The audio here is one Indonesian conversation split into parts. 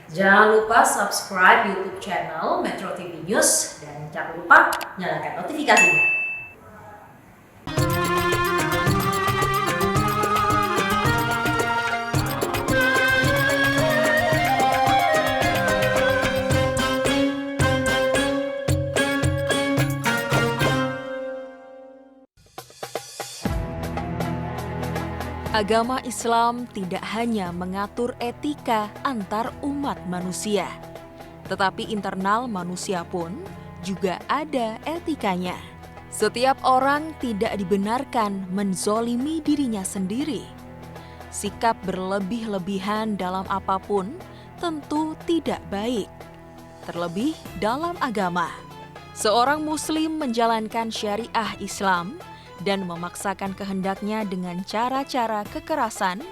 Jangan lupa subscribe YouTube channel Metro TV News dan jangan lupa nyalakan notifikasinya. Agama Islam tidak hanya mengatur etika antar umat manusia, tetapi internal manusia pun juga ada etikanya. Setiap orang tidak dibenarkan menzolimi dirinya sendiri. Sikap berlebih-lebihan dalam apapun tentu tidak baik, terlebih dalam agama. Seorang muslim menjalankan syariah Islam dan memaksakan kehendaknya dengan cara-cara kekerasan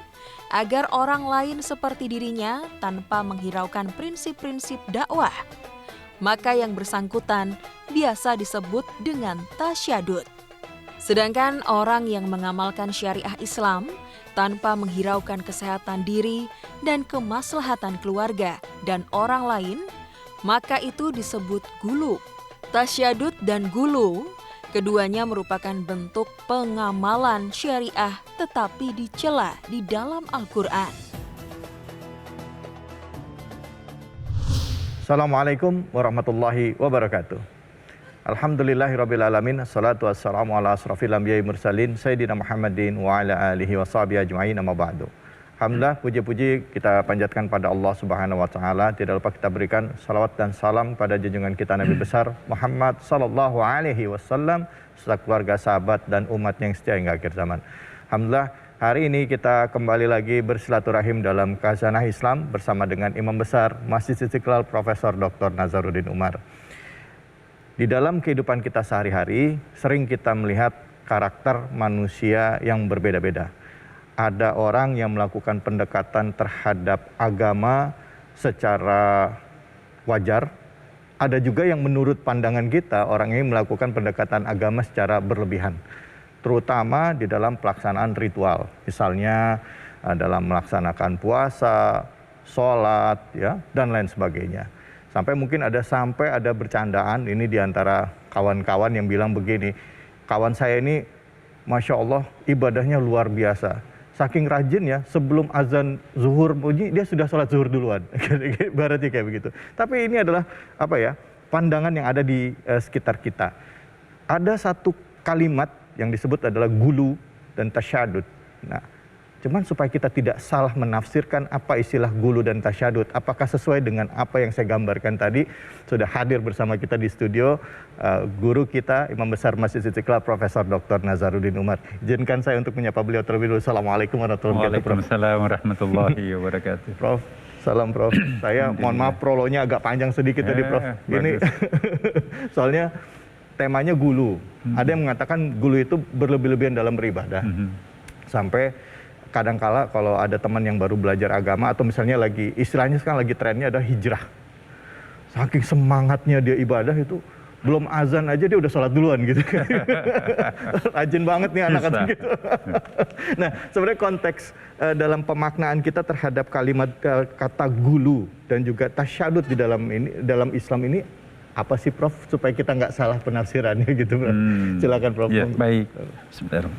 agar orang lain seperti dirinya tanpa menghiraukan prinsip-prinsip dakwah. Maka yang bersangkutan biasa disebut dengan tasyadud. Sedangkan orang yang mengamalkan syariah Islam tanpa menghiraukan kesehatan diri dan kemaslahatan keluarga dan orang lain, maka itu disebut gulu. Tasyadud dan gulu keduanya merupakan bentuk pengamalan syariah tetapi dicela di dalam Al-Quran. Assalamualaikum warahmatullahi wabarakatuh. Alhamdulillahirrabbilalamin. Assalatu wassalamu ala asrafil anbiya'i mursalin Sayyidina Muhammadin wa ala alihi wa sahbihi ajma'in amma ba'du. Alhamdulillah, puji-puji kita panjatkan pada Allah Subhanahu wa taala. Tidak lupa kita berikan salawat dan salam pada junjungan kita Nabi besar Muhammad sallallahu alaihi wasallam serta keluarga, sahabat dan umat yang setia hingga akhir zaman. Alhamdulillah, hari ini kita kembali lagi bersilaturahim dalam Khazanah Islam bersama dengan Imam Besar Masjid Istiqlal Profesor Dr. Nazaruddin Umar. Di dalam kehidupan kita sehari-hari sering kita melihat karakter manusia yang berbeda-beda. Ada orang yang melakukan pendekatan terhadap agama secara wajar. Ada juga yang menurut pandangan kita orang ini melakukan pendekatan agama secara berlebihan. Terutama di dalam pelaksanaan ritual. Misalnya dalam melaksanakan puasa, sholat, ya, dan lain sebagainya. Sampai ada bercandaan ini di antara kawan-kawan yang bilang begini, kawan saya ini Masya Allah ibadahnya luar biasa. Saking rajin ya, sebelum azan zuhur bunyi dia sudah sholat zuhur duluan. Berarti kayak begitu. Tapi ini adalah pandangan yang ada di sekitar kita. Ada satu kalimat yang disebut adalah gulu dan tasyadud. Nah, cuman supaya kita tidak salah menafsirkan apa istilah gulu dan tasyadud, apakah sesuai dengan apa yang saya gambarkan tadi, sudah hadir bersama kita di studio guru kita, Imam Besar Masjid Istiqlal Profesor Dr. Nazaruddin Umar. Izinkan saya untuk menyapa beliau terlebih dulu. Assalamualaikum warahmatullahi wabarakatuh. Waalaikumsalam warahmatullahi wabarakatuh. Prof, salam Prof. Saya mohon maaf prolonya agak panjang sedikit tadi Prof. Ini soalnya temanya gulu. Ada yang mengatakan gulu itu berlebih-lebihan dalam beribadah. Sampai kadangkala kalau ada teman yang baru belajar agama atau misalnya istilahnya sekarang lagi trennya ada hijrah. Saking semangatnya dia ibadah itu belum azan aja dia udah sholat duluan gitu. Rajin banget nih anak-anak gitu. Nah, sebenarnya konteks dalam pemaknaan kita terhadap kalimat kata gulu dan juga tasyadud di dalam Islam ini apa sih Prof, supaya kita nggak salah penafsirannya gitu Prof. Silakan Prof. Ya, baik. Sebentar.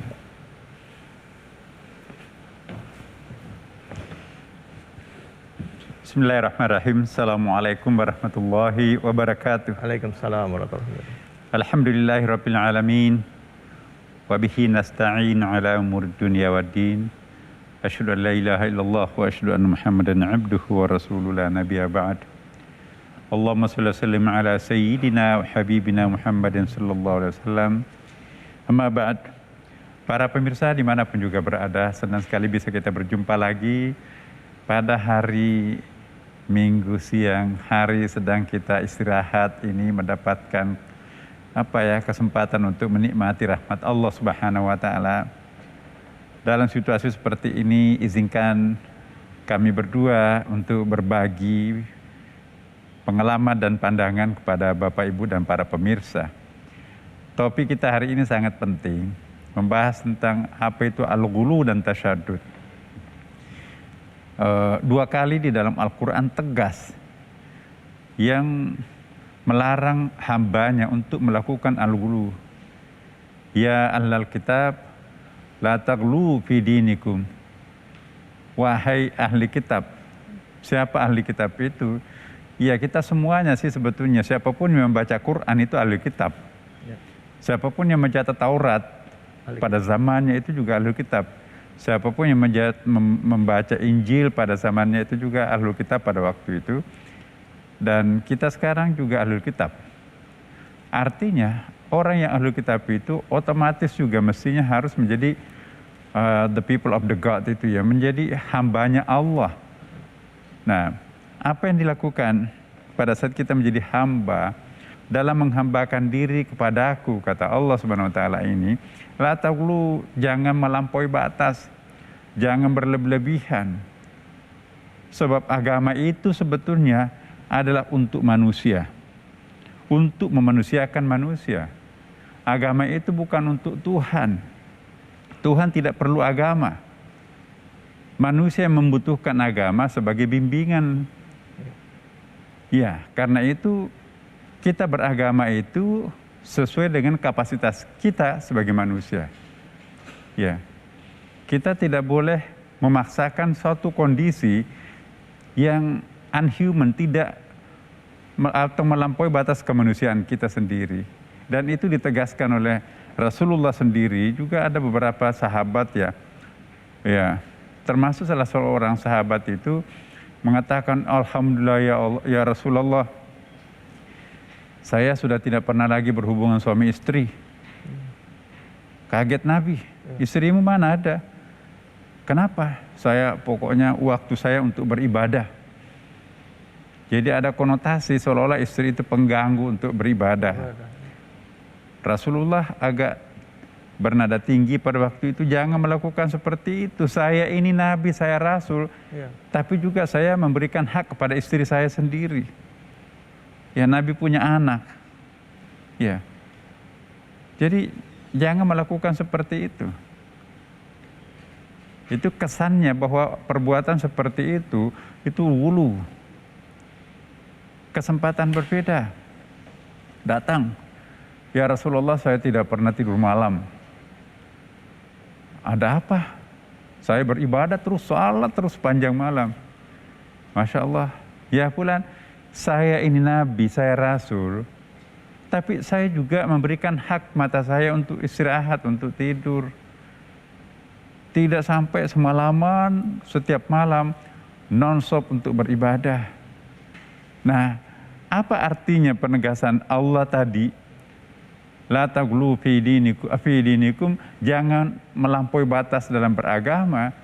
Bismillahirrahmanirrahim. Assalamualaikum warahmatullahi wabarakatuh. Waalaikumsalam warahmatullahi wabarakatuh. Alhamdulillahirabbil alamin. Wa bihi nasta'in ala umuri dunya waddin. Asyhadu an la ilaha illallah wa asyhadu anna Muhammadan abduhu wa rasuluhu la nabiyya ba'd. Allahumma shalli wa sallim ala sayyidina wa habibina Muhammadin sallallahu alaihi wasallam. Amma ba'd. Para pemirsa dimanapun juga berada, senang sekali bisa kita berjumpa lagi pada hari Minggu siang, hari sedang kita istirahat ini mendapatkan kesempatan untuk menikmati rahmat Allah Subhanahu wa taala. Dalam situasi seperti ini izinkan kami berdua untuk berbagi pengalaman dan pandangan kepada Bapak Ibu dan para pemirsa. Topik kita hari ini sangat penting, membahas tentang apa itu al-ghulu dan tasyadud. 2 kali di dalam Al-Quran tegas yang melarang hambanya untuk melakukan al-ghulu. Ya ahlal kitab, la taghlu fi dinikum. Wahai ahli kitab. Siapa ahli kitab itu? Ya kita semuanya sih sebetulnya. Siapapun yang membaca Quran itu ahli kitab. Siapapun yang mencatat Taurat pada zamannya itu juga ahli kitab. Siapapun yang membaca Injil pada zamannya itu juga ahlul kitab pada waktu itu. Dan kita sekarang juga ahlul kitab. Artinya orang yang ahlul kitab itu otomatis juga mestinya harus menjadi the people of the God itu ya, menjadi hambanya Allah. Nah, apa yang dilakukan pada saat kita menjadi hamba dalam menghambakan diri kepadaku, kata Allah Subhanahu wa taala ini, la taghlu, jangan melampaui batas, jangan berlebihan. Sebab agama itu sebetulnya adalah untuk manusia, untuk memanusiakan manusia. Agama itu bukan untuk Tuhan. Tuhan tidak perlu agama. Manusia membutuhkan agama sebagai bimbingan. Ya, karena itu kita beragama itu sesuai dengan kapasitas kita sebagai manusia. Ya, kita tidak boleh memaksakan suatu kondisi yang unhuman, tidak atau melampaui batas kemanusiaan kita sendiri. Dan itu ditegaskan oleh Rasulullah sendiri, juga ada beberapa sahabat ya, termasuk salah seorang sahabat itu mengatakan, alhamdulillah ya Allah, ya Rasulullah, saya sudah tidak pernah lagi berhubungan suami istri. Kaget Nabi, istrimu mana ada? Kenapa? Saya pokoknya waktu saya untuk beribadah. Jadi ada konotasi seolah-olah istri itu pengganggu untuk beribadah. Rasulullah agak bernada tinggi pada waktu itu, jangan melakukan seperti itu. Saya ini Nabi, saya Rasul, tapi juga saya memberikan hak kepada istri saya sendiri. Ya, Nabi punya anak. Ya. Jadi jangan melakukan seperti itu. Itu kesannya bahwa perbuatan seperti itu ghulu. Kesempatan berbeda. Datang. Ya Rasulullah, saya tidak pernah tidur malam. Ada apa? Saya beribadah terus, salat terus panjang malam. Masya Allah. Ya fulan, saya ini Nabi, saya Rasul, tapi saya juga memberikan hak mata saya untuk istirahat, untuk tidur. Tidak sampai semalaman, setiap malam, non-stop untuk beribadah. Nah, apa artinya penegasan Allah tadi? La taghlu fi dinikum, jangan melampaui batas dalam beragama.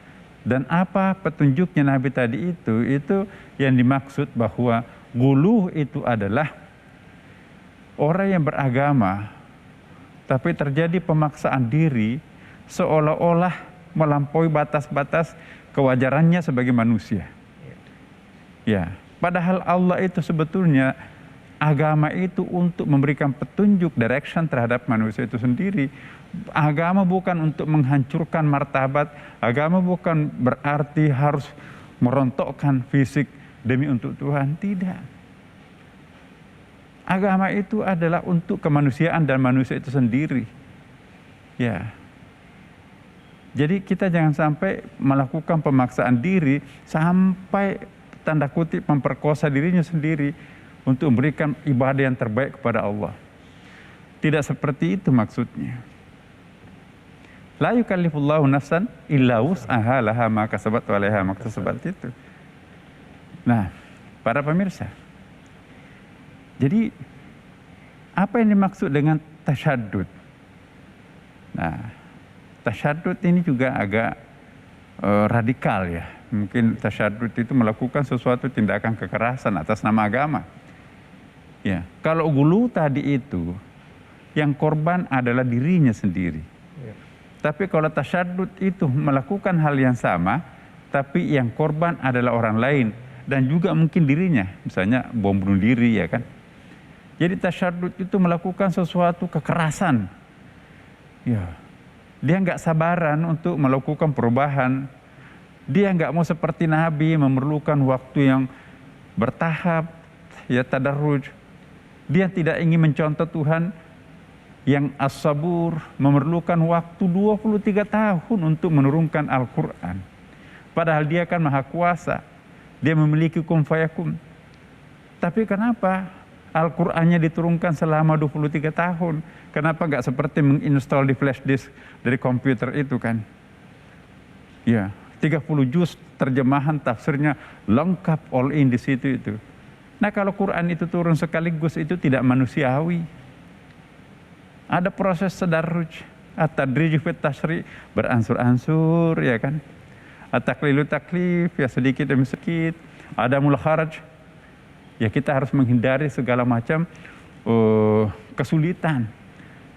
Dan apa petunjuknya Nabi tadi itu yang dimaksud bahwa ghulu itu adalah orang yang beragama tapi terjadi pemaksaan diri seolah-olah melampaui batas-batas kewajarannya sebagai manusia. Ya, padahal Allah itu sebetulnya agama itu untuk memberikan petunjuk, direction terhadap manusia itu sendiri. Agama bukan untuk menghancurkan martabat, agama bukan berarti harus merontokkan fisik demi untuk Tuhan, tidak. Agama itu adalah untuk kemanusiaan dan manusia itu sendiri. Ya. Jadi kita jangan sampai melakukan pemaksaan diri sampai tanda kutip memperkosa dirinya sendiri untuk memberikan ibadah yang terbaik kepada Allah. Tidak seperti itu maksudnya. La yukallifullahu nafsan illa wus'aha laha ma kasabat wa 'alaiha ma kasabat itu. Nah, para pemirsa. Jadi apa yang dimaksud dengan tasyaddud? Nah, tasyaddud ini juga agak radikal ya. Mungkin tasyaddud itu melakukan sesuatu tindakan kekerasan atas nama agama. Ya, kalau ghulu tadi itu yang korban adalah dirinya sendiri. Tapi kalau tasyaddud itu melakukan hal yang sama, tapi yang korban adalah orang lain dan juga mungkin dirinya, misalnya bom bunuh diri ya kan. Jadi tasyaddud itu melakukan sesuatu kekerasan. Ya, dia nggak sabaran untuk melakukan perubahan. Dia nggak mau seperti Nabi memerlukan waktu yang bertahap, ya tadarruj. Dia tidak ingin mencontoh Tuhan yang as-sabur, memerlukan waktu 23 tahun untuk menurunkan Al-Quran. Padahal dia kan maha kuasa, dia memiliki kun fayakun. Tapi kenapa Al-Qur'annya diturunkan selama 23 tahun? Kenapa nggak seperti menginstall di flash disk dari komputer itu kan? Ya, 30 juz terjemahan tafsirnya lengkap all in di situ itu. Nah, kalau Quran itu turun sekaligus itu tidak manusiawi. Ada proses tadarruj, at-tadrij fi tasyri', beransur-ansur ya kan. At-taqlilu taklif, ya sedikit demi sedikit. Ada mul kharaj, ya kita harus menghindari segala macam kesulitan.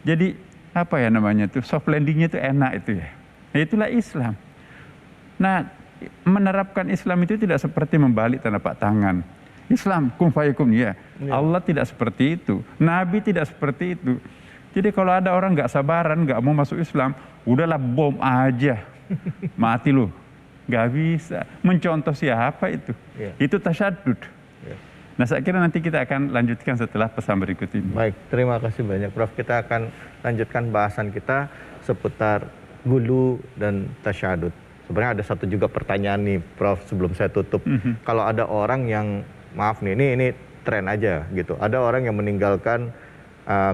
Jadi apa ya namanya tuh, soft landingnya itu enak itu ya. Nah, itulah Islam. Nah, menerapkan Islam itu tidak seperti membalik telapak tangan. Islam kun fayakun ya. Allah tidak seperti itu. Nabi tidak seperti itu. Jadi kalau ada orang nggak sabaran, nggak mau masuk Islam, udahlah bom aja, mati lu. Nggak bisa. Mencontoh siapa itu? Itu tasyadud. Nah, saya kira nanti kita akan lanjutkan setelah pesan berikut ini. Baik, terima kasih banyak Prof. Kita akan lanjutkan bahasan kita seputar gulu dan tasyadud. Sebenarnya ada satu juga pertanyaan nih Prof, sebelum saya tutup. Kalau ada orang yang, maaf nih, ini tren aja gitu. Ada orang yang meninggalkan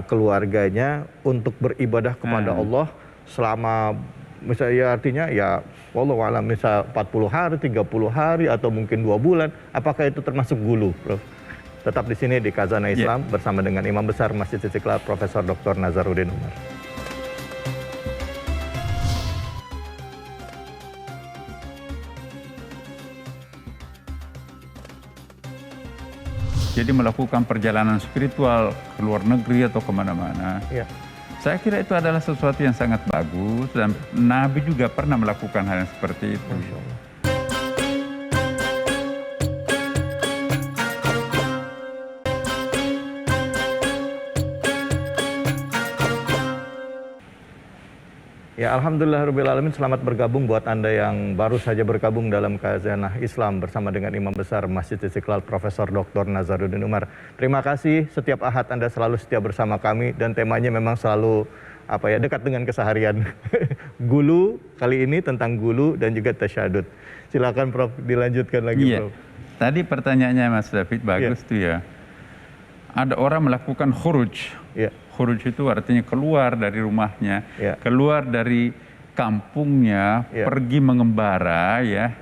keluarganya untuk beribadah kepada Allah selama, misalnya ya artinya ya wallahu a'lam, misal 40 hari, 30 hari atau mungkin 2 bulan, apakah itu termasuk gulu, Prof? Tetap di sini di Khazanah Islam bersama dengan Imam Besar Masjid Istiqlal Profesor Dr. Nazaruddin Umar. Jadi melakukan perjalanan spiritual ke luar negeri atau kemana-mana. Saya kira itu adalah sesuatu yang sangat bagus dan Nabi juga pernah melakukan hal yang seperti itu. Masya Allah. Ya, alhamdulillahirrahmanirrahim. Selamat bergabung buat Anda yang baru saja bergabung dalam Khazanah Islam bersama dengan Imam Besar Masjid Istiqlal Profesor Dr. Nazaruddin Umar. Terima kasih, setiap Ahad Anda selalu setia bersama kami dan temanya memang selalu dekat dengan keseharian. Gulu kali ini tentang gulu dan juga tasyadud. Silakan Prof, dilanjutkan lagi Prof. Tadi pertanyaannya Mas David bagus tuh ya. Ada orang melakukan khuruj. Khuruj itu artinya keluar dari rumahnya, keluar dari kampungnya, pergi mengembara ya.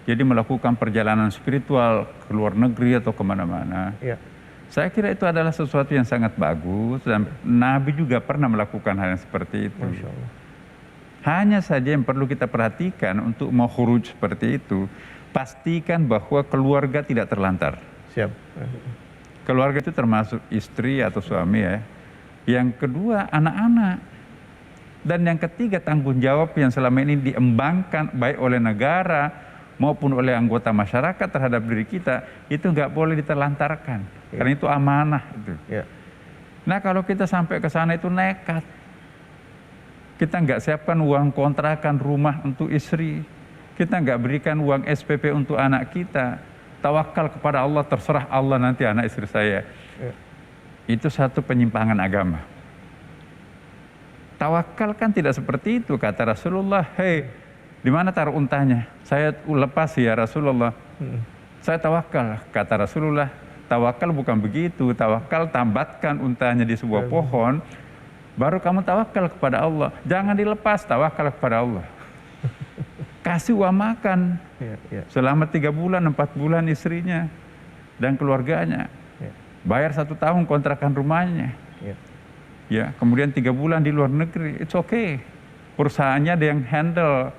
Jadi melakukan perjalanan spiritual ke luar negeri atau kemana-mana. Saya kira itu adalah sesuatu yang sangat bagus dan Nabi juga pernah melakukan hal yang seperti itu. Masya Allah. Hanya saja yang perlu kita perhatikan untuk mau khuruj seperti itu, pastikan bahwa keluarga tidak terlantar. Siap. Keluarga itu termasuk istri atau suami ya. Yang kedua anak-anak. Dan yang ketiga tanggung jawab yang selama ini diembangkan baik oleh negara maupun oleh anggota masyarakat terhadap diri kita, itu nggak boleh diterlantarkan. Karena itu amanah itu. Nah, kalau kita sampai ke sana itu nekat. Kita nggak siapkan uang kontrakan rumah untuk istri. Kita nggak berikan uang SPP untuk anak kita. Tawakal kepada Allah, terserah Allah nanti anak istri saya. Itu satu penyimpangan agama. Tawakal kan tidak seperti itu, kata Rasulullah. Hei, di mana taruh untanya? Saya lepas ya Rasulullah. Saya tawakal, kata Rasulullah. Tawakal bukan begitu. Tawakal tambatkan untanya di sebuah pohon, baru kamu tawakal kepada Allah. Jangan dilepas, tawakal kepada Allah. Kasih uang makan selama 3 bulan, 4 bulan istrinya dan keluarganya. Bayar 1 tahun kontrakan rumahnya. Ya, kemudian 3 bulan di luar negeri, it's okay. Perusahaannya ada yang handle.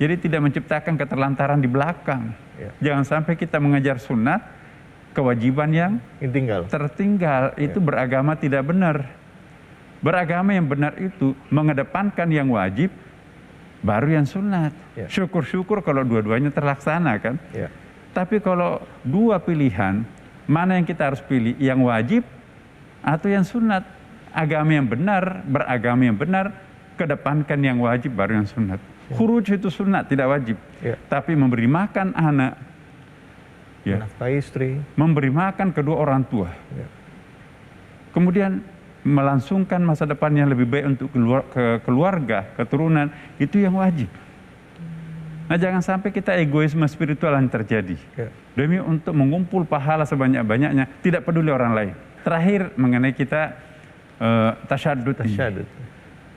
Jadi tidak menciptakan keterlantaran di belakang. Jangan sampai kita mengajar sunat, kewajiban yang tertinggal. Itu beragama tidak benar. Beragama yang benar itu mengedepankan yang wajib, baru yang sunat. Syukur-syukur kalau dua-duanya terlaksana kan. Tapi kalau 2 pilihan, mana yang kita harus pilih? Yang wajib atau yang sunat? Agama yang benar, beragama yang benar, kedepankan yang wajib baru yang sunat. Khuruj itu sunat, tidak wajib. Ya. Tapi memberi makan anak, ya, Menafkahi istri. memberi makan kedua orang tua, Ya. kemudian melangsungkan masa depan yang lebih baik untuk keluarga, keturunan, itu yang wajib. Nah, jangan sampai kita egoisme spiritual yang terjadi. Ya. Demi untuk mengumpul pahala sebanyak-banyaknya, tidak peduli orang lain. Terakhir mengenai kita tasyadud. Tasyadud.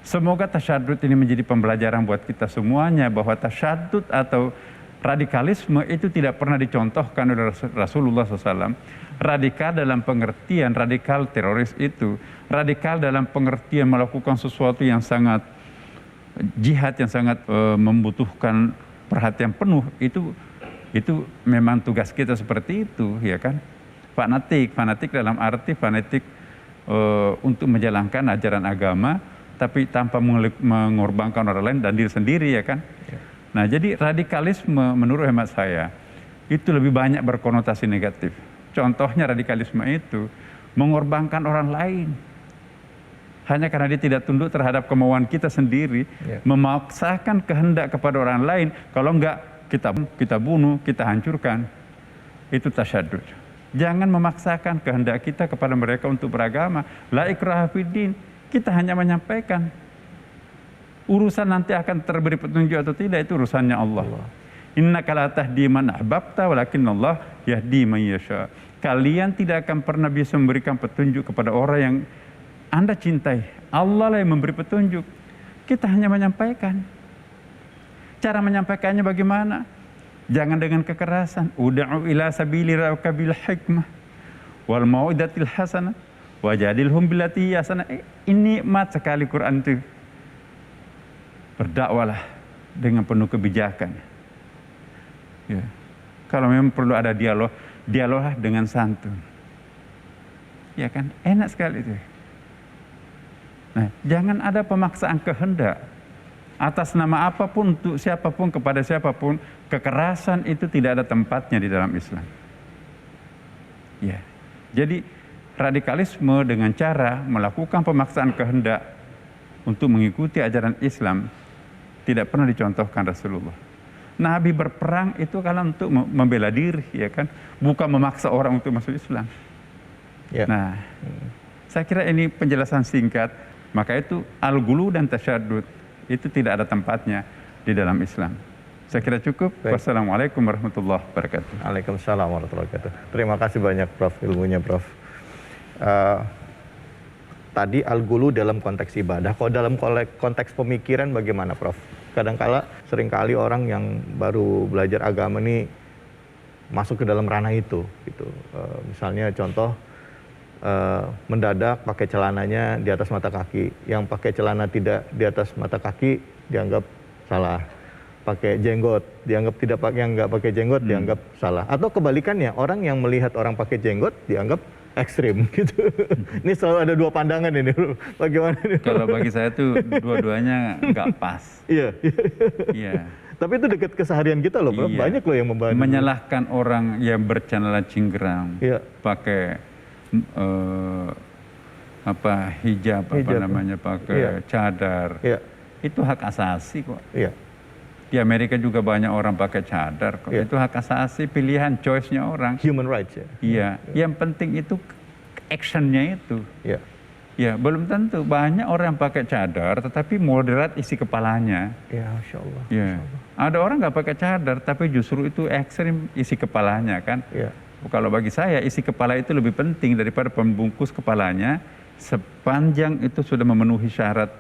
Semoga tasyadud ini menjadi pembelajaran buat kita semuanya, bahwa tasyadud atau radikalisme itu tidak pernah dicontohkan oleh Rasulullah SAW. Radikal dalam pengertian radikal teroris itu, radikal dalam pengertian melakukan sesuatu yang sangat jihad, yang sangat membutuhkan perhatian penuh, itu memang tugas kita seperti itu, ya kan? Fanatik dalam arti fanatik untuk menjalankan ajaran agama, tapi tanpa mengorbankan orang lain dan diri sendiri, ya kan? Ya. Nah, jadi radikalisme menurut hemat saya itu lebih banyak berkonotasi negatif. Contohnya radikalisme itu mengorbankan orang lain hanya karena dia tidak tunduk terhadap kemauan kita sendiri, Ya. memaksakan kehendak kepada orang lain. Kalau enggak, kita bunuh, kita hancurkan. Itu tasyadud. Jangan memaksakan kehendak kita kepada mereka untuk beragama. La ikraha fiddin. Kita hanya menyampaikan. Urusan nanti akan terberi petunjuk atau tidak, itu urusannya Allah. Innaka la tahdi man ahbabta walakinnallah yahdi man yasha. Kalian tidak akan pernah bisa memberikan petunjuk kepada orang yang Anda cintai. Allah lah yang memberi petunjuk. Kita hanya menyampaikan. Cara menyampaikannya bagaimana? Jangan dengan kekerasan. Ud'u ila sabili rabbika bil hikmah wal mau'izatil hasanah wajadilhum billati hiya hasanah. Ini nikmat sekali Quran itu. Berdakwalah dengan penuh kebijakan. Ya. Kalau memang perlu ada dialoglah dengan santun. Ya kan? Enak sekali itu. Nah, jangan ada pemaksaan kehendak atas nama apapun, untuk siapapun, kepada siapapun. Kekerasan itu tidak ada tempatnya di dalam Islam. Ya. Jadi radikalisme dengan cara melakukan pemaksaan kehendak untuk mengikuti ajaran Islam tidak pernah dicontohkan Rasulullah. Nabi berperang itu kalau untuk membela diri, ya kan, bukan memaksa orang untuk masuk Islam. Ya. Nah, saya kira ini penjelasan singkat. Maka itu al-ghulu dan tasyadud itu tidak ada tempatnya di dalam Islam. Saya kira cukup. Baik. Wassalamualaikum warahmatullahi wabarakatuh. Waalaikumsalam warahmatullahi wabarakatuh. Terima kasih banyak Prof, ilmunya Prof. Tadi al-ghulu dalam konteks ibadah. Kalau dalam konteks pemikiran bagaimana Prof? Kadangkala seringkali orang yang baru belajar agama ini masuk ke dalam ranah itu, gitu. Misalnya contoh, mendadak pakai celananya di atas mata kaki, yang pakai celana tidak di atas mata kaki dianggap salah, pakai jenggot dianggap tidak pakai, yang nggak pakai jenggot dianggap salah, atau kebalikannya, orang yang melihat orang pakai jenggot dianggap ekstrim, gitu. Ini selalu ada dua pandangan ini, bagaimana ini? Kalau bagi saya tuh dua-duanya nggak pas. Iya. Iya. Tapi itu dekat keseharian kita loh, Prof. Iya. Banyak loh yang membahas. Menyalahkan orang yang bercelana cingkrang, Iya. pakai hijab, Hijab. pakai Iya. cadar. Iya. Itu hak asasi kok. Iya. Di Amerika juga banyak orang pakai cadar kok. Iya. Itu hak asasi, pilihan, choice-nya orang. Human rights ya. Iya, yang penting itu action-nya itu. Iya. Ya, belum tentu. Banyak orang yang pakai cadar tetapi moderat isi kepalanya. Ya, Masya Allah. Ya. Ada orang nggak pakai cadar tapi justru itu ekstrim isi kepalanya kan. Iya. Kalau bagi saya isi kepala itu lebih penting daripada pembungkus kepalanya, sepanjang itu sudah memenuhi syarat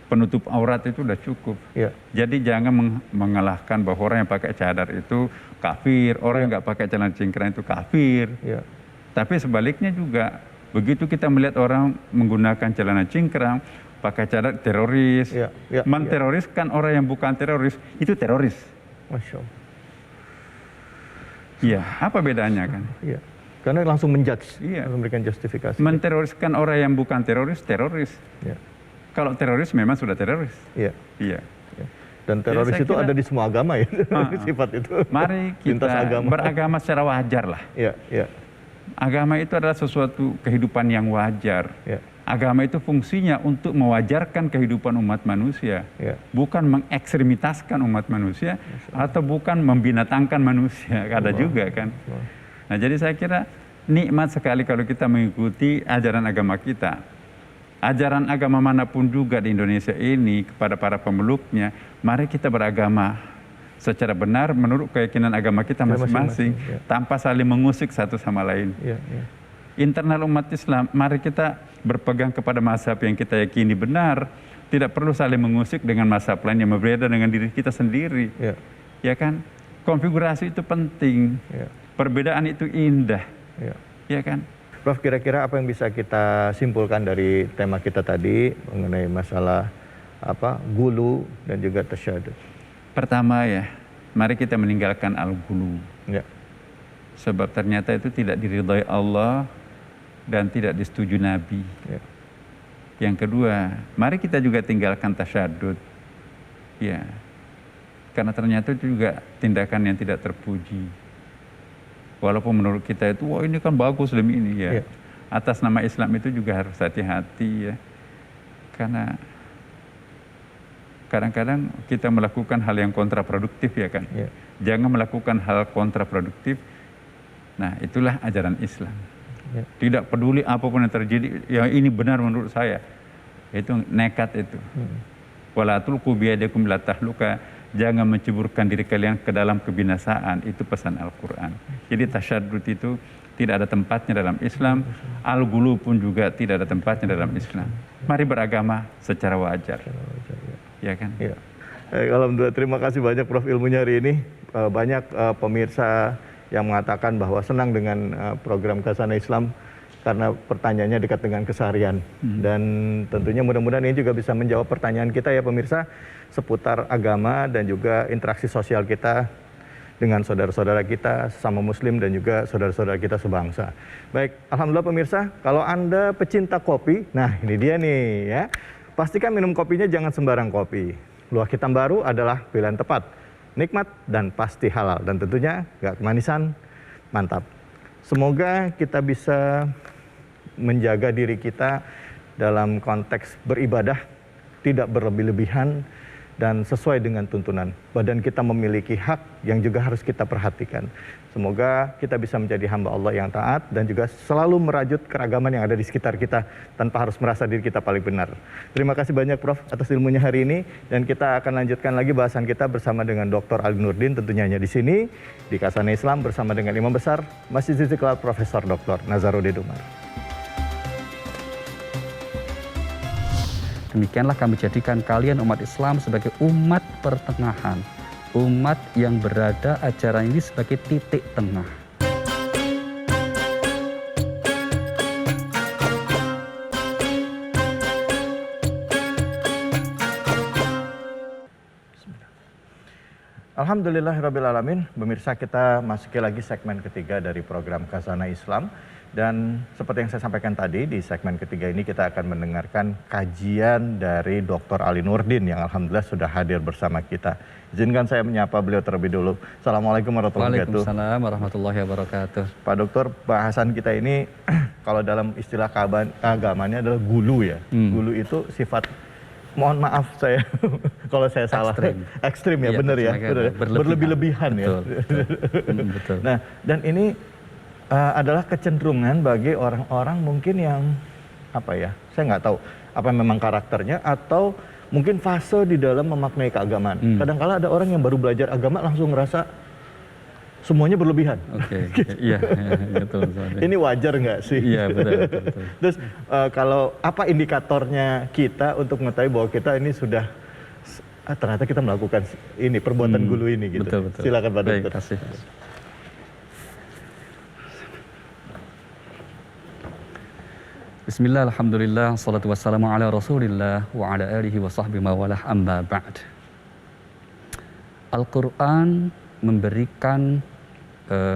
penutup aurat itu sudah cukup. Iya. Jadi jangan mengalahkan bahwa orang yang pakai cadar itu kafir, orang yang nggak pakai celana cingkrang itu kafir. Iya. Tapi sebaliknya juga, begitu kita melihat orang menggunakan celana cingkrang, pakai cadar, teroris, Iya, iya, menteroriskan orang yang bukan teroris, itu teroris. Masya Allah. Iya, apa bedanya kan? Iya. Karena langsung menjudge, Iya. langsung memberikan justifikasi. Menteroriskan orang yang bukan teroris, teroris. Iya. Kalau teroris memang sudah teroris. Iya. Iya. Iya. Dan teroris saya itu kira- ada di semua agama ya, sifat itu. Mari Lintas kita agama. beragama secara wajar lah. Iya, iya, Agama itu adalah sesuatu kehidupan yang wajar. iya. Agama itu fungsinya untuk mewajarkan kehidupan umat manusia, bukan mengekstremitaskan umat manusia atau bukan membinatangkan manusia. Ada juga kan. Nah, jadi saya kira nikmat sekali kalau kita mengikuti ajaran agama kita. Ajaran agama manapun juga di Indonesia ini kepada para pemeluknya, mari kita beragama secara benar menurut keyakinan agama kita masing-masing, tanpa saling mengusik satu sama lain. Internal umat Islam, mari kita berpegang kepada mazhab yang kita yakini benar, tidak perlu saling mengusik dengan mazhab lain yang berbeda dengan diri kita sendiri. Ya kan? Konfigurasi itu penting. Perbedaan itu indah. Ya kan? Prof, kira-kira apa yang bisa kita simpulkan dari tema kita tadi mengenai masalah gulu dan juga tasyadud? Pertama ya, mari kita meninggalkan al-gulu. Sebab ternyata itu tidak diridhai Allah dan tidak disetujui Nabi. Yang kedua, mari kita juga tinggalkan tasyadud. Ya, karena ternyata itu juga tindakan yang tidak terpuji. Walaupun menurut kita itu, wah ini kan bagus demi ini ya. Atas nama Islam itu juga harus hati-hati ya. Karena kadang-kadang kita melakukan hal yang kontraproduktif ya kan. Jangan melakukan hal kontraproduktif. Nah, itulah ajaran Islam. Tidak peduli apapun yang terjadi, yang ini benar menurut saya. Itu nekat itu. Wala tulqu biyadikum ila tahluka, jangan menceburkan diri kalian ke dalam kebinasaan. Itu pesan Al-Quran. Jadi tasyadud itu tidak ada tempatnya dalam Islam. Al-gulu pun juga tidak ada tempatnya dalam Islam. Mari beragama secara wajar. Ya kan? Alhamdulillah, terima kasih banyak Prof ilmunya hari ini. Banyak pemirsa yang mengatakan bahwa senang dengan program Khazanah Islam karena pertanyaannya dekat dengan keseharian. Dan tentunya mudah-mudahan ini juga bisa menjawab pertanyaan kita ya pemirsa, seputar agama dan juga interaksi sosial kita dengan saudara-saudara kita, sesama muslim dan juga saudara-saudara kita sebangsa. Baik, alhamdulillah pemirsa, kalau Anda pecinta kopi, nah ini dia nih ya. Pastikan minum kopinya jangan sembarang kopi. Luwak hitam baru adalah pilihan tepat. Nikmat dan pasti halal, dan tentunya gak kemanisan, mantap. Semoga kita bisa menjaga diri kita dalam konteks beribadah, tidak berlebih-lebihan, dan sesuai dengan tuntunan. Badan kita memiliki hak yang juga harus kita perhatikan. Semoga kita bisa menjadi hamba Allah yang taat dan juga selalu merajut keragaman yang ada di sekitar kita tanpa harus merasa diri kita paling benar. Terima kasih banyak Prof atas ilmunya hari ini, dan kita akan lanjutkan lagi bahasan kita bersama dengan Dr. Ali Nurdin tentunya hanya di sini di Khazanah Islam bersama dengan Imam Besar Masjid Istiqlal Profesor Dr. Nazaruddin Umar. Demikianlah kami jadikan kalian umat Islam sebagai umat pertengahan, umat yang berada ajaran ini sebagai titik tengah. Alhamdulillahirrabbilalamin. Pemirsa, kita masuki lagi segmen ketiga dari program Khazanah Islam. Dan seperti yang saya sampaikan tadi, di segmen ketiga ini kita akan mendengarkan kajian dari Dr. Ali Nurdin yang alhamdulillah sudah hadir bersama kita. Izinkan saya menyapa beliau terlebih dulu. Assalamualaikum warahmatullahi wabarakatuh. Waalaikumsalam warahmatullahi wabarakatuh. Pak Dokter, bahasan kita ini kalau dalam istilah agamanya adalah gulu ya. Gulu itu sifat, mohon maaf saya kalau saya salah, ekstrim ya, benar ya, berlebih-lebihan ya. Betul. Nah, dan ini adalah kecenderungan bagi orang-orang mungkin yang saya nggak tahu apa memang karakternya atau mungkin fase di dalam memaknai keagamaan. Kadang-kala ada orang yang baru belajar agama langsung ngerasa semuanya berlebihan. Iya, betul. Ini wajar nggak sih? Iya, betul. Terus kalau apa indikatornya kita untuk mengetahui bahwa kita ini sudah ternyata kita melakukan ini perbuatan gulu ini gitu. Betul. Silakan Pak Dokter. Baik, kasih. Bismillah, alhamdulillah, salatu wassalamu ala rasulillah wa ala alihi wa sahbihi mawalah, amma ba'd. Al-Quran memberikan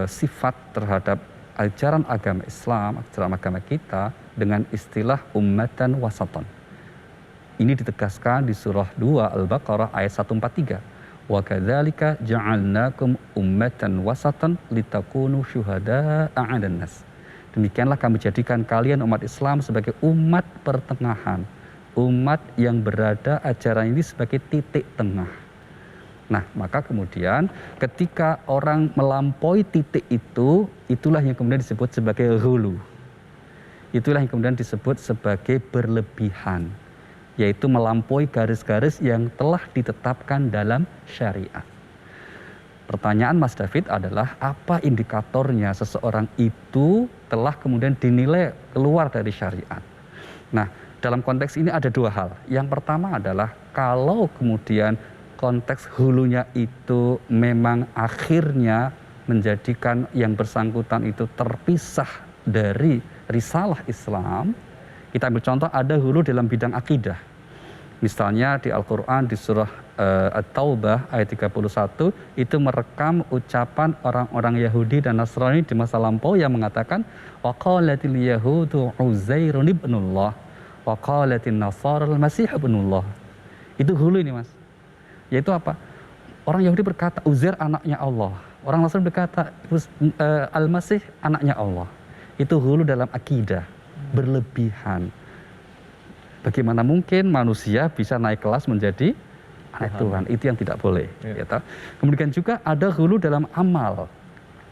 sifat terhadap ajaran agama Islam, ajaran agama kita dengan istilah ummatan wasatan. Ini ditegaskan di surah 2 Al-Baqarah ayat 143. Wa kadzalika ja'alnakum ummatan wasatan litakunu syuhada'a 'alan nas. Demikianlah kami jadikan kalian umat Islam sebagai umat pertengahan, umat yang berada ajaran ini sebagai titik tengah. Nah, maka kemudian ketika orang melampaui titik itu, itulah yang kemudian disebut sebagai ghulu. Itulah yang kemudian disebut sebagai berlebihan, yaitu melampaui garis-garis yang telah ditetapkan dalam syariat. Pertanyaan Mas David adalah apa indikatornya seseorang itu telah kemudian dinilai keluar dari syariat. Nah, dalam konteks ini ada dua hal. Yang pertama adalah kalau kemudian konteks hulunya itu memang akhirnya menjadikan yang bersangkutan itu terpisah dari risalah Islam. Kita ambil contoh, ada hulu dalam bidang akidah. Misalnya di Al-Quran di surah At-Taubah ayat 31 itu merekam ucapan orang-orang Yahudi dan Nasrani di masa lampau yang mengatakan wa qalatil yahudu Uzairun ibnullah wa qalatin nasara al-masih ibnullah. Itu hulu ini, Mas. Yaitu apa? Orang Yahudi berkata Uzair anaknya Allah. Orang Nasrani berkata Al-Masih anaknya Allah. Itu hulu dalam akidah, berlebihan. Bagaimana mungkin manusia bisa naik kelas menjadi anak Tuhan? Itu yang tidak boleh. Ya. Kemudian juga ada hulu dalam amal,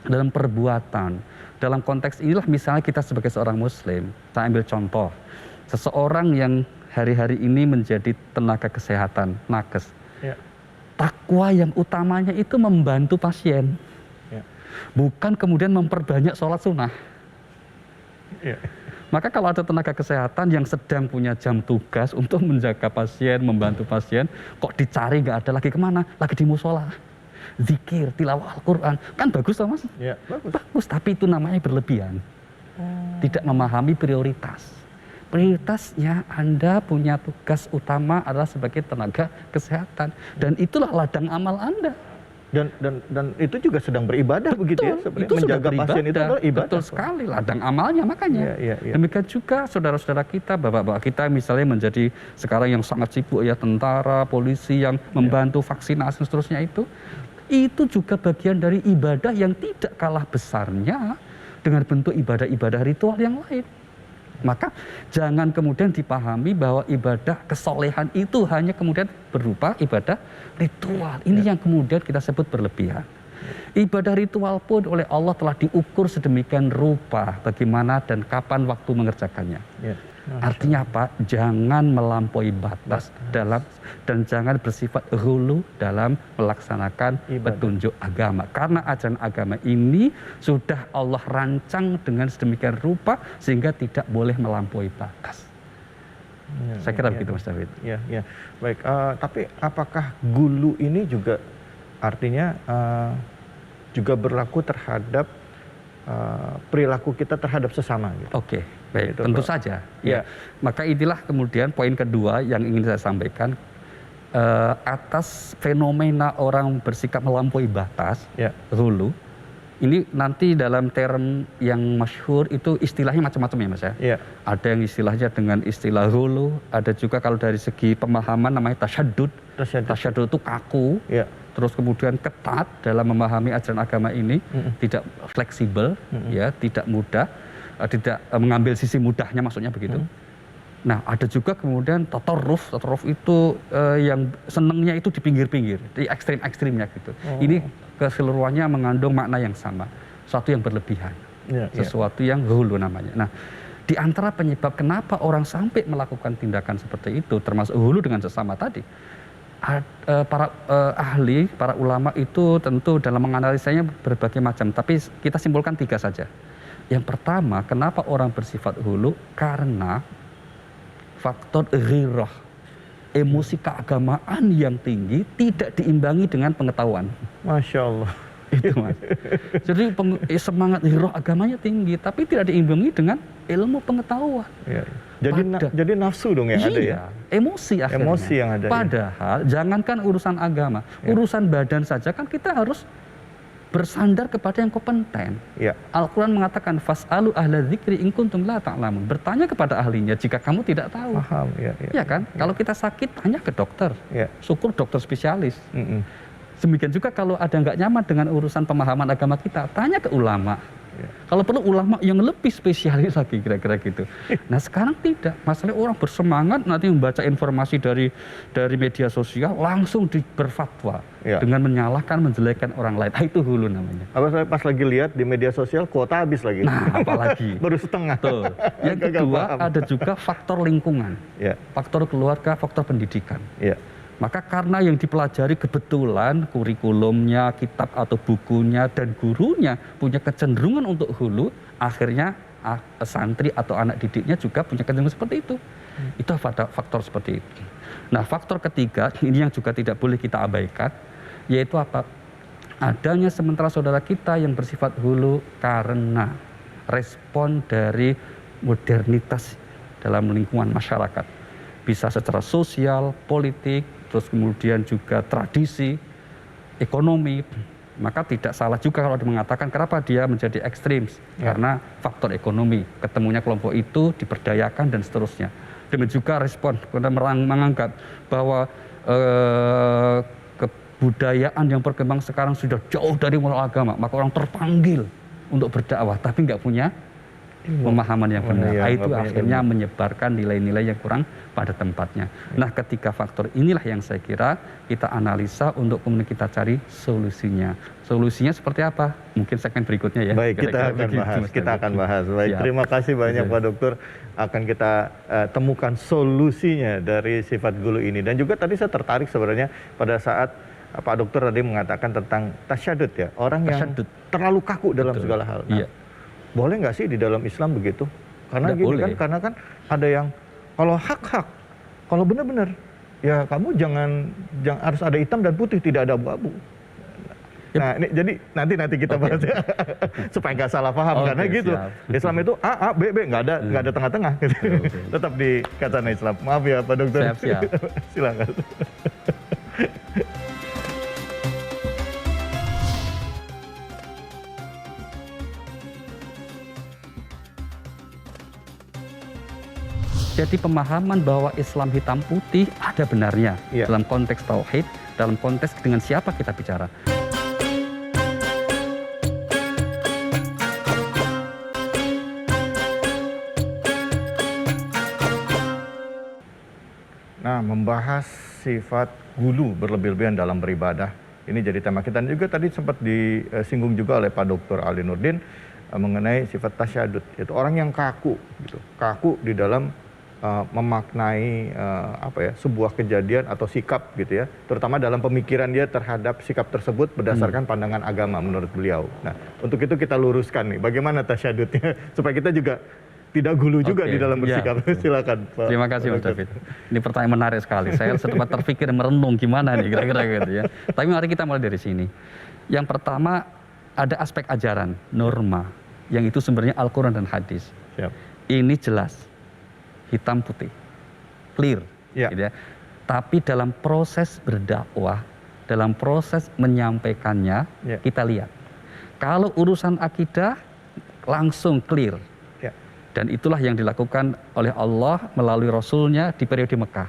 dalam perbuatan. Dalam konteks inilah misalnya kita sebagai seorang Muslim, saya ambil contoh. Seseorang yang hari-hari ini menjadi tenaga kesehatan, nakes. Ya. Takwa yang utamanya itu membantu pasien. Ya. Bukan kemudian memperbanyak sholat sunnah. Ya. Maka kalau ada tenaga kesehatan yang sedang punya jam tugas untuk menjaga pasien, membantu pasien, kok dicari nggak ada lagi kemana? Lagi di musola, zikir, tilawah Al-Quran, kan bagus toh, Mas? Ya, bagus. Bagus, tapi itu namanya berlebihan. Tidak memahami prioritas. Prioritasnya Anda punya tugas utama adalah sebagai tenaga kesehatan, dan itulah ladang amal Anda. Dan itu juga sedang beribadah. Betul, begitu ya, itu menjaga pasien itu adalah ibadah. Betul sekali, ladang amalnya makanya. Ya. Demikian juga saudara-saudara kita, bapak-bapak kita misalnya menjadi sekarang yang sangat sibuk ya, tentara, polisi yang membantu vaksinasi dan seterusnya itu juga bagian dari ibadah yang tidak kalah besarnya dengan bentuk ibadah-ibadah ritual yang lain. Maka jangan kemudian dipahami bahwa ibadah kesolehan itu hanya kemudian berupa ibadah ritual. Ini yang kemudian kita sebut berlebihan. Ibadah ritual pun oleh Allah telah diukur sedemikian rupa bagaimana dan kapan waktu mengerjakannya. Artinya apa? Jangan melampaui batas dan jangan bersifat hulu dalam melaksanakan petunjuk agama. Karena ajaran agama ini sudah Allah rancang dengan sedemikian rupa sehingga tidak boleh melampaui batas. Saya kira begitu, Mas David. Ya. Baik, tapi apakah gulu ini juga artinya juga berlaku terhadap perilaku kita terhadap sesama gitu? Oke, baik, gitu, tentu saja. Ya. Maka inilah kemudian poin kedua yang ingin saya sampaikan atas fenomena orang bersikap melampaui batas, hulu. Ini nanti dalam term yang masyhur itu istilahnya macam-macam ya, Mas ya. Ada yang istilahnya dengan istilah hulu, ada juga kalau dari segi pemahaman namanya tasyaddud. Tasyaddud itu kaku. Terus kemudian ketat dalam memahami ajaran agama ini, tidak fleksibel, ya, tidak mudah, tidak mengambil sisi mudahnya, maksudnya begitu. Nah, ada juga kemudian tatarruf itu yang senengnya itu di pinggir-pinggir, di ekstrim-ekstrimnya gitu. Ini keseluruhannya mengandung makna yang sama, sesuatu yang berlebihan, sesuatu yang hulu namanya. Nah, di antara penyebab kenapa orang sampai melakukan tindakan seperti itu, termasuk hulu dengan sesama tadi, para ahli, para ulama itu tentu dalam menganalisanya berbagai macam, tapi kita simpulkan 3 saja. Yang pertama, kenapa orang bersifat hulu? Karena faktor ghirah, emosi keagamaan yang tinggi tidak diimbangi dengan pengetahuan. Masya Allah. Itu, Mas. Jadi semangat ghirah agamanya tinggi, tapi tidak diimbangi dengan ilmu pengetahuan. Jadi nafsu dong yang ada ya? Emosi akhirnya. Emosi yang ada. Padahal jangankan urusan agama, urusan badan saja kan kita harus bersandar kepada yang kompeten. Al-Quran mengatakan fas'alu ahla dzikri in kuntum la ta'lamun. Bertanya kepada ahlinya jika kamu tidak tahu. Paham, ya kan? Kalau kita sakit tanya ke dokter. Syukur dokter spesialis. Demikian juga kalau ada nggak nyaman dengan urusan pemahaman agama kita, tanya ke ulama. Kalau perlu ulama yang lebih spesialis lagi kira-kira gitu. Nah sekarang tidak, masalahnya orang bersemangat nanti membaca informasi dari media sosial langsung berfatwa dengan menyalahkan, menjelekkan orang lain. Itu hulu namanya. Apa saya pas lagi lihat di media sosial kuota habis lagi. Nah apalagi. Baru setengah. Betul. Yang kedua ada juga faktor lingkungan, faktor keluarga, faktor pendidikan. Maka karena yang dipelajari kebetulan kurikulumnya, kitab atau bukunya, dan gurunya punya kecenderungan untuk hulu, akhirnya santri atau anak didiknya juga punya kecenderungan seperti itu. Itu faktor seperti itu. Nah faktor ketiga, ini yang juga tidak boleh kita abaikan, yaitu apa? Adanya sementara saudara kita yang bersifat hulu karena respon dari modernitas dalam lingkungan masyarakat. Bisa secara sosial, politik, terus kemudian juga tradisi, ekonomi. Maka tidak salah juga kalau mengatakan kenapa dia menjadi ekstrim. Karena faktor ekonomi, ketemunya kelompok itu diberdayakan dan seterusnya. Demikian juga respon, karena menganggap bahwa kebudayaan yang berkembang sekarang sudah jauh dari moral agama. Maka orang terpanggil untuk berdakwah, tapi nggak punya pemahaman yang benar. Itu akhirnya menyebarkan nilai-nilai yang kurang pada tempatnya. Nah, ketiga faktor inilah yang saya kira kita analisa untuk kemudian kita cari solusinya. Solusinya seperti apa? Mungkin segmen berikutnya ya. Baik, kita akan bahas. Baik, terima kasih banyak Pak Dokter. Akan kita temukan solusinya dari sifat gulu ini. Dan juga tadi saya tertarik sebenarnya pada saat Pak Dokter tadi mengatakan tentang tasyadud ya, orang yang terlalu kaku dalam segala hal. Nah, boleh nggak sih di dalam Islam begitu? Karena gini kan, karena kan ada yang kalau hak-hak, kalau benar-benar ya kamu jangan harus ada hitam dan putih, tidak ada abu-abu. Nah, ini jadi nanti kita bahas ya. Supaya nggak salah paham karena gitu. Siap. Islam itu A, B, nggak ada tengah-tengah. Tetap di kacana Islam. Maaf ya Pak Dokter. Siap. Silakan. Jadi pemahaman bahwa Islam hitam putih ada benarnya dalam konteks tauhid, dalam konteks dengan siapa kita bicara. Nah, membahas sifat gulu berlebih-lebihan dalam beribadah. Ini jadi tema kita. Dan juga tadi sempat disinggung juga oleh Pak Dr. Ali Nurdin mengenai sifat tasyadud, yaitu orang yang kaku gitu. Kaku di dalam memaknai sebuah kejadian atau sikap gitu ya, terutama dalam pemikiran dia terhadap sikap tersebut berdasarkan pandangan agama menurut beliau. Nah, untuk itu kita luruskan nih, bagaimana tasyadudnya supaya kita juga tidak gulu juga di dalam bersikap. Silakan Pak. Terima kasih Mas David. Ini pertanyaan menarik sekali. Saya sempat terpikir merenung gimana nih kira-kira gitu ya. Tapi mari kita mulai dari sini. Yang pertama ada aspek ajaran, norma, yang itu sumbernya Al-Quran dan hadis. Siap. Ini jelas. Hitam putih, clear, gitu ya. Tapi dalam proses berdakwah, dalam proses menyampaikannya, kita lihat. Kalau urusan akidah langsung clear, dan itulah yang dilakukan oleh Allah melalui Rasulnya di periode Mekah.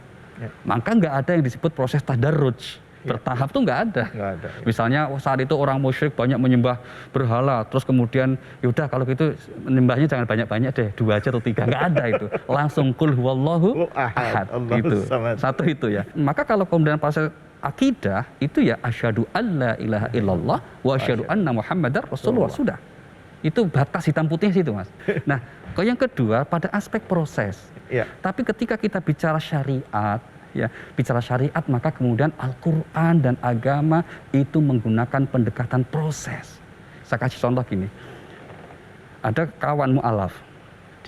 Maka nggak ada yang disebut proses tadarruj. Bertahap tuh nggak ada. Misalnya saat itu orang musyrik banyak menyembah berhala, terus kemudian yaudah kalau gitu menyembahnya jangan banyak-banyak deh, 2 aja atau 3, nggak ada itu. Langsung qul huwallahu ahad, gitu. Satu itu ya. Maka kalau kemudian proses akidah itu ya asyhadu alla ilaha illallah wa asyhadu anna muhammadar rasulullah, sudah. Itu batas hitam putih situ Mas. Nah, yang kedua pada aspek proses. Tapi ketika kita bicara syariat, bicara syariat maka kemudian Al-Quran dan agama itu menggunakan pendekatan proses. Saya kasih contoh gini, ada kawan mu'alaf,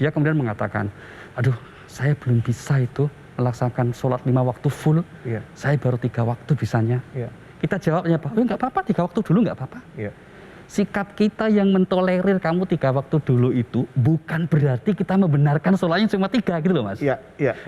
dia kemudian mengatakan, aduh saya belum bisa itu melaksanakan sholat 5 waktu full, saya baru 3 waktu bisanya. Kita jawabnya, nggak apa-apa, 3 waktu dulu nggak apa-apa. Sikap kita yang mentolerir kamu 3 waktu dulu itu bukan berarti kita membenarkan sholatnya cuma 3 gitu loh Mas.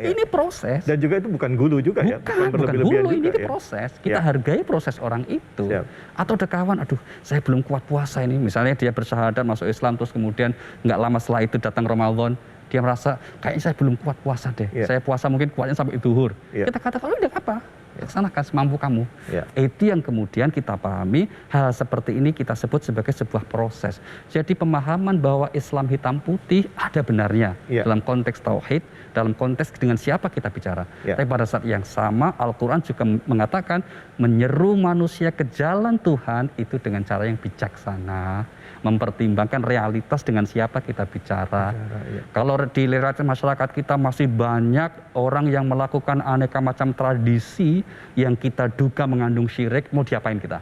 Ini proses. Dan juga itu bukan gulu juga ya. Bukan gulu, ini proses. Kita hargai proses orang itu. Atau ada kawan, aduh saya belum kuat puasa ini. Misalnya dia bersyahadat masuk Islam terus kemudian nggak lama setelah itu datang Ramadan. Dia merasa kayaknya saya belum kuat puasa deh. Saya puasa mungkin kuatnya sampai zuhur. Kita katakan, enggak apa. laksanakan semampu kamu. Ya. Itu yang kemudian kita pahami, hal seperti ini kita sebut sebagai sebuah proses. Jadi pemahaman bahwa Islam hitam putih ada benarnya Ya. dalam konteks tauhid, dalam konteks dengan siapa kita bicara. Ya. Tapi pada saat yang sama Al-Quran juga mengatakan menyeru manusia ke jalan Tuhan itu dengan cara yang bijaksana, mempertimbangkan realitas dengan siapa kita bicara. Ya. Kalau di literasi masyarakat kita masih banyak orang yang melakukan aneka macam tradisi yang kita duga mengandung syirik, mau diapain kita?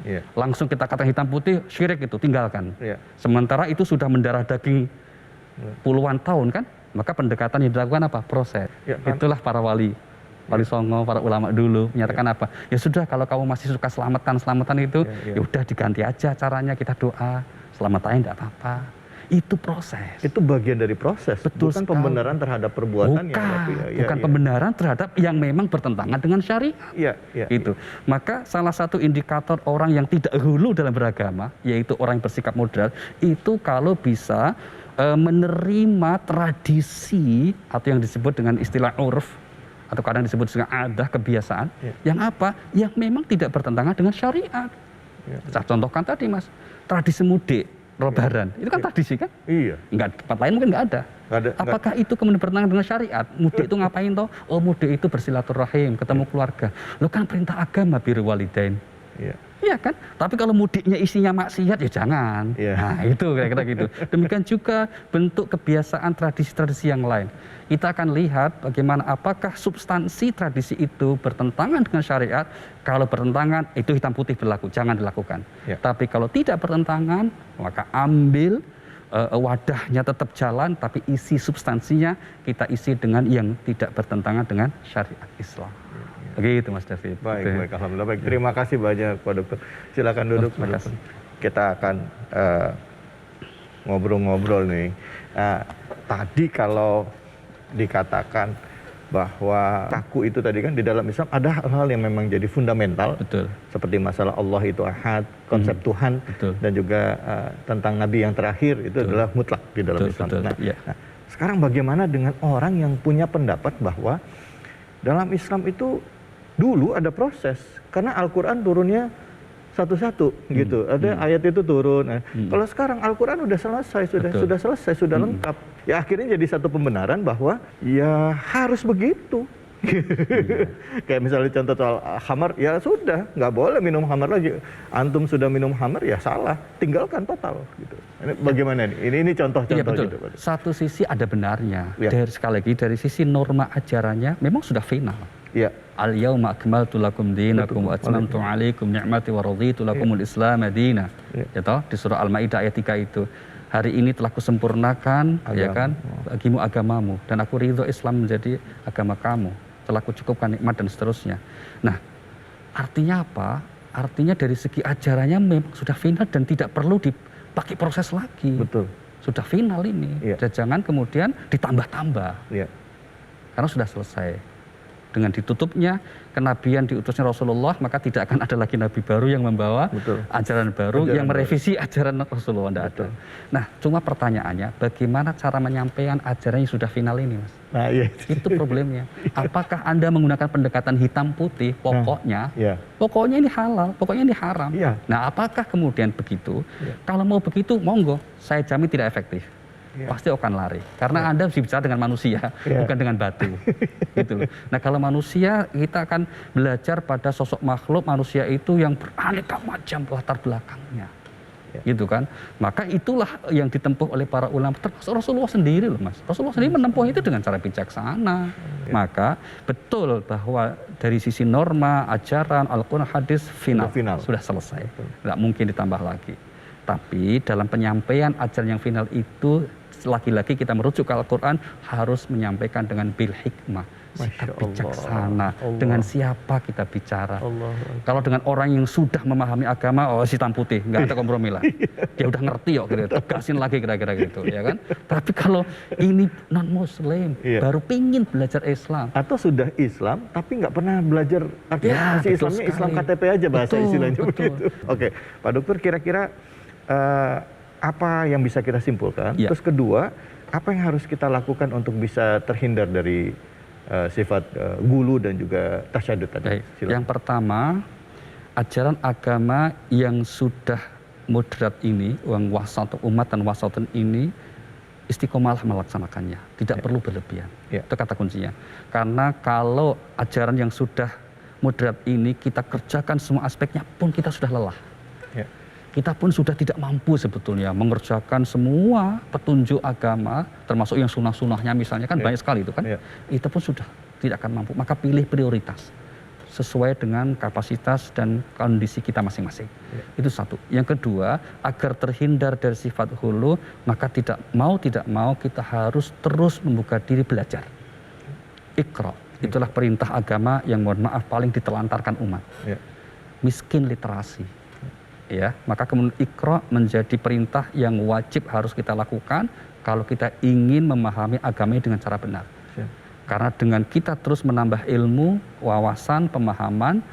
Ya. Langsung kita kata hitam putih, syirik itu, tinggalkan. Ya. Sementara itu sudah mendarah daging puluhan tahun kan? Maka pendekatan yang dilakukan apa? Proses. Ya, kan? Itulah para wali songo, para ulama dulu menyatakan apa? Ya sudah, kalau kamu masih suka selamatan itu, ya udah diganti aja caranya, kita doa. Selamat aja enggak apa-apa. Itu proses. Itu bagian dari proses. Betul bukan sekali. pembenaran terhadap perbuatan Bukan pembenaran terhadap yang memang bertentangan dengan syariat. Iya, iya. Itu. Maka salah satu indikator orang yang tidak hulu dalam beragama, yaitu orang yang bersikap moderat, itu kalau bisa menerima tradisi atau yang disebut dengan istilah urf atau kadang disebut dengan adah, kebiasaan, yang apa? Yang memang tidak bertentangan dengan syariat. Saya contohkan tadi, Mas, tradisi mudik Lebaran, itu kan tradisi kan? Iya. Enggak, tempat lain mungkin enggak ada. Apakah itu kemudian bertentangan dengan syariat? Mudik itu ngapain toh? Oh, mudik itu bersilaturahim, ketemu keluarga. Lo kan perintah agama, birrul walidain. Iya. Iya kan? Tapi kalau mudiknya isinya maksiat ya jangan. Iya. Nah, itu kira-kira gitu. Demikian juga bentuk kebiasaan tradisi-tradisi yang lain. Kita akan lihat bagaimana apakah substansi tradisi itu bertentangan dengan syariat. Kalau bertentangan, itu hitam putih berlaku, jangan dilakukan. Ya. Tapi kalau tidak bertentangan, maka ambil wadahnya tetap jalan, tapi isi substansinya kita isi dengan yang tidak bertentangan dengan syariat Islam. Begitu, Mas David. Baik, alhamdulillah. Baik, terima kasih banyak Pak Dokter. Silakan duduk, Pak Dokter. Kita akan ngobrol-ngobrol nih. Tadi kalau dikatakan bahwa kaku itu tadi kan di dalam Islam ada hal-hal yang memang jadi fundamental. Betul. Seperti masalah Allah itu ahad, konsep Tuhan, betul. Dan juga tentang Nabi yang terakhir itu adalah mutlak di dalam Islam. Betul, nah, ya. Sekarang bagaimana dengan orang yang punya pendapat bahwa dalam Islam itu dulu ada proses, karena Al-Quran turunnya satu-satu gitu. Ada ayat itu turun. Kalau sekarang Al-Quran udah selesai, sudah selesai, sudah lengkap. Ya akhirnya jadi satu pembenaran bahwa ya harus begitu. Kayak misalnya contoh soal khamar, ya sudah, nggak boleh minum khamar lagi. Antum sudah minum khamar, ya salah, tinggalkan total. Gitu. Ini bagaimana nih? Ini contoh-contoh betul. gitu. Satu sisi ada benarnya. Ya. Sekali lagi dari sisi norma ajarannya memang sudah final. Ya. Al-yauma akmaltu lakum dinakum wa atmamtu alaikum ni'mati wa raditu lakumul Islam madina. Ya toh, di surah Al-Maidah ayat 3 itu. Hari ini telah kusempurnakan ya kan bagimu agamamu dan aku ridho Islam menjadi agama kamu. Telah kucukupkan nikmat dan seterusnya. Nah, artinya apa? Artinya dari segi ajarannya memang sudah final dan tidak perlu dipakai proses lagi. Betul. Sudah final ini. Dan jangan kemudian ditambah-tambah. Iya. Karena sudah selesai. Dengan ditutupnya kenabian diutusnya Rasulullah, maka tidak akan ada lagi nabi baru yang membawa ajaran baru yang merevisi ajaran Rasulullah. Tidak ada. Nah, cuma pertanyaannya, bagaimana cara menyampaikan ajaran yang sudah final ini, Mas? Nah, iya. Itu problemnya. Apakah Anda menggunakan pendekatan hitam putih, pokoknya ini halal, pokoknya ini haram. Iya. Nah, apakah kemudian begitu? Kalau mau begitu, monggo, saya jamin tidak efektif. Pasti akan lari. Karena Anda bicara dengan manusia, bukan dengan batu. Gitu loh. Nah, kalau manusia, kita akan belajar pada sosok makhluk manusia itu yang beraneka macam latar belakangnya. Gitu kan. Maka itulah yang ditempuh oleh para ulama, termasuk Rasulullah sendiri loh, Mas. Rasulullah sendiri menempuh itu dengan cara bijaksana. Maka betul bahwa dari sisi norma, ajaran, Al-Quran, hadis, final. Sudah selesai. Tidak mungkin ditambah lagi. Tapi dalam penyampaian ajaran yang final itu, lagi-lagi kita merujuk ke Al-Quran, harus menyampaikan dengan bil hikmah, sikap bijaksana. Dengan siapa kita bicara. Kalau dengan orang yang sudah memahami agama, hitam putih, nggak ada kompromi lah. Dia udah ngerti kok, tegasin lagi kira-kira gitu, ya kan. Tapi kalau ini non Muslim, baru pingin belajar Islam, atau sudah Islam tapi nggak pernah belajar masih Islamnya sekali. Islam KTP aja bahasa istilahnya begitu. Oke, Pak Dokter, kira-kira apa yang bisa kita simpulkan? Terus kedua, apa yang harus kita lakukan untuk bisa terhindar dari sifat gulu dan juga tasyadud tadi. Baik. Yang pertama, ajaran agama yang sudah moderat ini, yang umat dan wasatun ini istiqomalah melaksanakannya, tidak perlu berlebihan. Itu kata kuncinya. Karena kalau ajaran yang sudah moderat ini kita kerjakan semua aspeknya pun kita sudah lelah. Kita pun sudah tidak mampu sebetulnya mengerjakan semua petunjuk agama, termasuk yang sunnah-sunnahnya misalnya kan banyak sekali itu kan. Itu pun sudah tidak akan mampu. Maka pilih prioritas sesuai dengan kapasitas dan kondisi kita masing-masing. Itu satu. Yang kedua, agar terhindar dari sifat hulu, maka tidak mau kita harus terus membuka diri belajar. Iqra, itulah perintah agama yang mohon maaf paling ditelantarkan umat. Miskin literasi. Ya, maka kemudian Iqra menjadi perintah yang wajib harus kita lakukan kalau kita ingin memahami agama ini dengan cara benar. Karena dengan kita terus menambah ilmu, wawasan, pemahaman,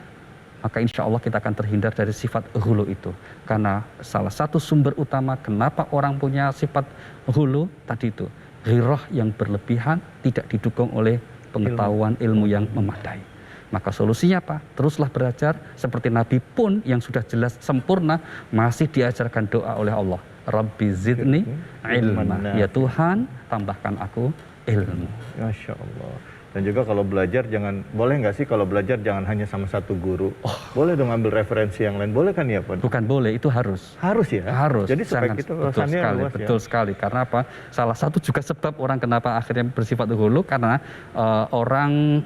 maka insya Allah kita akan terhindar dari sifat hulu itu. Karena salah satu sumber utama kenapa orang punya sifat hulu tadi itu, ghirah yang berlebihan tidak didukung oleh pengetahuan ilmu yang memadai. Maka solusinya apa? Teruslah belajar seperti Nabi pun yang sudah jelas sempurna masih diajarkan doa oleh Allah. Rabbi zidni ilma. Ya Tuhan, tambahkan aku ilmu. Masya Allah. Dan juga kalau belajar boleh nggak sih kalau belajar jangan hanya sama satu guru? Boleh dong ambil referensi yang lain, boleh kan ya Pak? Bukan boleh, itu harus. Harus ya? Harus. Jadi supaya kita ulasannya luas ya? Betul sekali. Karena apa? Salah satu juga sebab orang kenapa akhirnya bersifat hulu, karena orang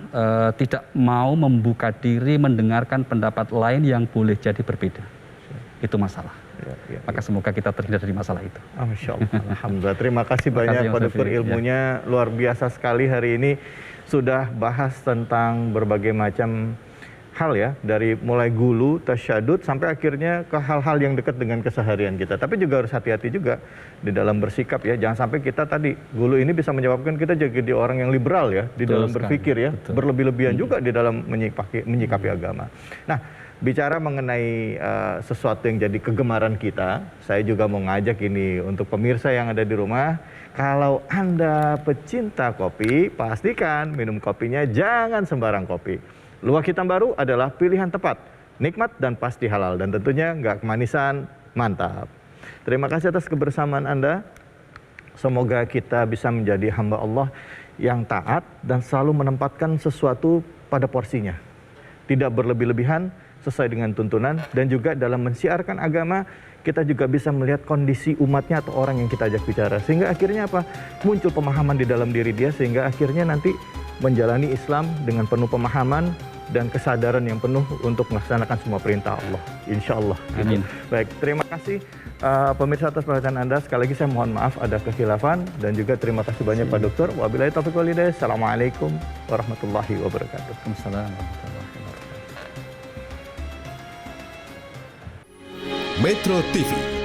tidak mau membuka diri mendengarkan pendapat lain yang boleh jadi berbeda. Itu masalah. Maka semoga kita terhindar dari masalah itu. Masya Allah. Alhamdulillah. Terima kasih banyak Pak Dokter, ilmunya luar biasa sekali hari ini. Sudah bahas tentang berbagai macam hal ya, dari mulai gulu, tasyadud, sampai akhirnya ke hal-hal yang dekat dengan keseharian kita. Tapi juga harus hati-hati juga di dalam bersikap ya. Jangan sampai kita tadi, gulu ini bisa menyebabkan kita jadi orang yang liberal ya, di dalam berpikir ya, berlebih-lebihan juga di dalam menyikapi agama. Nah, bicara mengenai sesuatu yang jadi kegemaran kita, saya juga mau ngajak ini untuk pemirsa yang ada di rumah. Kalau Anda pecinta kopi, pastikan minum kopinya jangan sembarang kopi. Luwak Hitam Baru adalah pilihan tepat, nikmat dan pasti halal, dan tentunya nggak kemanisan, mantap. Terima kasih atas kebersamaan Anda. Semoga kita bisa menjadi hamba Allah yang taat dan selalu menempatkan sesuatu pada porsinya. Tidak berlebih-lebihan, sesuai dengan tuntunan, dan juga dalam mensiarkan agama kita juga bisa melihat kondisi umatnya atau orang yang kita ajak bicara, sehingga akhirnya apa? Muncul pemahaman di dalam diri dia, sehingga akhirnya nanti menjalani Islam dengan penuh pemahaman dan kesadaran yang penuh untuk melaksanakan semua perintah Allah, insya Allah. Amin. Baik, terima kasih pemirsa atas perhatian Anda. Sekali lagi saya mohon maaf ada kekhilafan, dan juga terima kasih banyak Pak Dokter. Wabillahi taufiq wal hidayah. Assalamualaikum warahmatullahi wabarakatuh. Waalaikumsalam. Metro TV